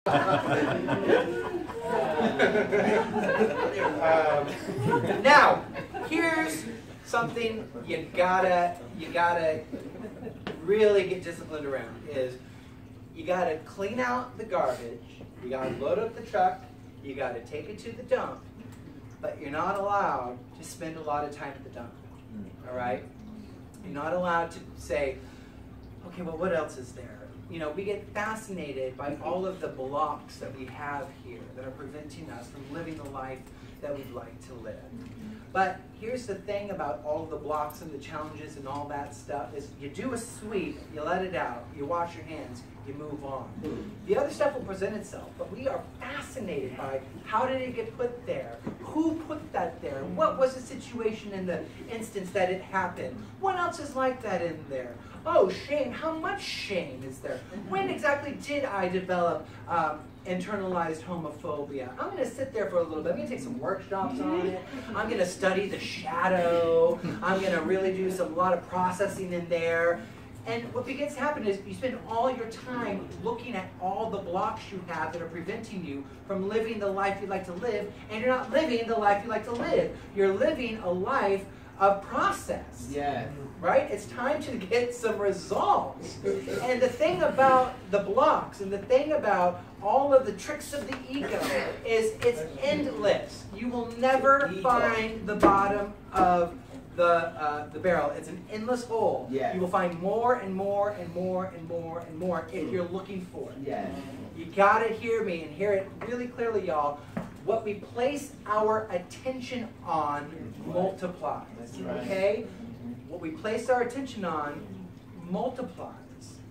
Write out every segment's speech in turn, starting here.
Now, here's something you gotta really get disciplined around is you gotta clean out the garbage, you gotta load up the truck, you gotta take it to the dump, but you're not allowed to spend a lot of time at the dump. All right? You're not allowed to say, okay, well, what else is there? You know, we get fascinated by all of the blocks that we have here that are preventing us from living the life that we'd like to live. But here's the thing about all the blocks and the challenges and all that stuff is you do a sweep, you let it out, you wash your hands, you move on. The other stuff will present itself, but we are fascinated by how did it get put there? Who put that there? What was the situation in the instance that it happened? What else is like that in there? Oh, shame. How much shame is there? When exactly did I develop internalized homophobia? I'm going to sit there for a little bit. I'm going to take some workshops on it. I'm going to study the shadow. I'm going to really do a lot of processing in there. And what begins to happen is you spend all your time looking at all the blocks you have that are preventing you from living the life you'd like to live, and you're not living the life you like to live. You're living a life of process. Yeah. Right? It's time to get some results. And the thing about the blocks and the thing about all of the tricks of the ego is it's endless. You will never find the bottom of the barrel. It's an endless hole. Yeah. You will find more and more and more and more and more if you're looking for it. Yeah. You gotta hear me and hear it really clearly, y'all. What we place our attention on multiplies. Okay? What we place our attention on multiplies.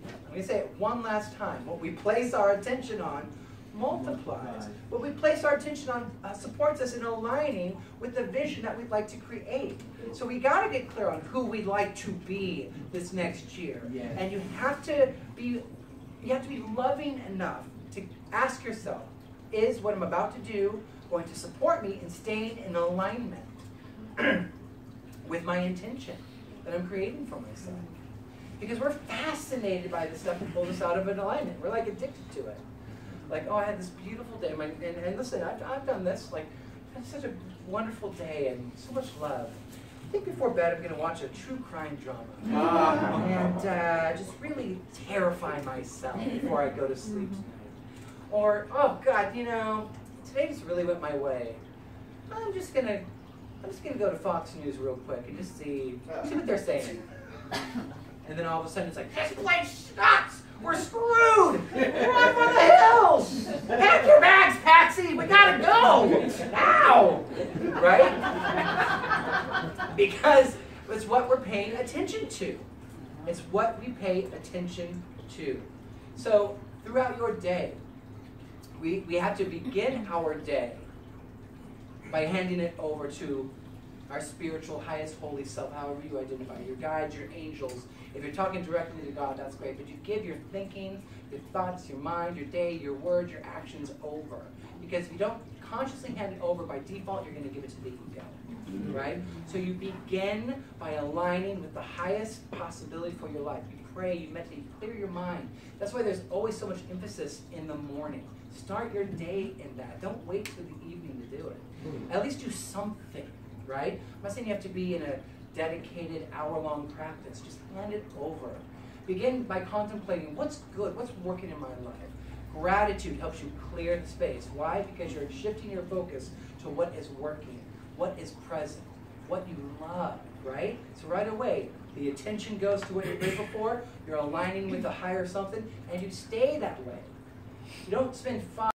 I'm going to say it one last time. What we place our attention on multiplies. What we place our attention on supports us in aligning with the vision that we'd like to create. So we got to get clear on who we'd like to be this next year. Yeah. And you have to be loving enough to ask yourself, is what I'm about to do going to support me in staying in alignment with my intention that I'm creating for myself? Because we're fascinated by the stuff that pulls us out of an alignment. We're like addicted to it. Like, oh, I had this beautiful day. And listen, I've done this. Like, I had such a wonderful day and so much love. I think before bed I'm going to watch a true crime drama. And just really terrify myself before I go to sleep tonight. Or, oh God, you know, today just really went my way. I'm just gonna go to Fox News real quick and just see what they're saying. And then all of a sudden it's like, this place sucks! We're screwed! We're off on the hills! Pack your bags, Patsy! We gotta go! Ow! Right? Because it's what we're paying attention to. It's what we pay attention to. So, throughout your day, we have to begin our day by handing it over to our spiritual, highest, holy self, however you identify, your guides, your angels. If you're talking directly to God, that's great, but you give your thinking, your thoughts, your mind, your day, your words, your actions over. Because if you don't consciously hand it over, by default, you're going to give it to the ego, right? So you begin by aligning with the highest possibility for your life. You pray, you meditate, you clear your mind. That's why there's always so much emphasis in the morning. Start your day in that. Don't wait till the evening to do it. At least do something, right? I'm not saying you have to be in a dedicated hour-long practice. Just hand it over. Begin by contemplating what's good, what's working in my life. Gratitude helps you clear the space. Why? Because you're shifting your focus to what is working, what is present, what you love, right? So right away, the attention goes to what you're grateful for, you're aligning with the higher something, and you stay that way. You don't spend 5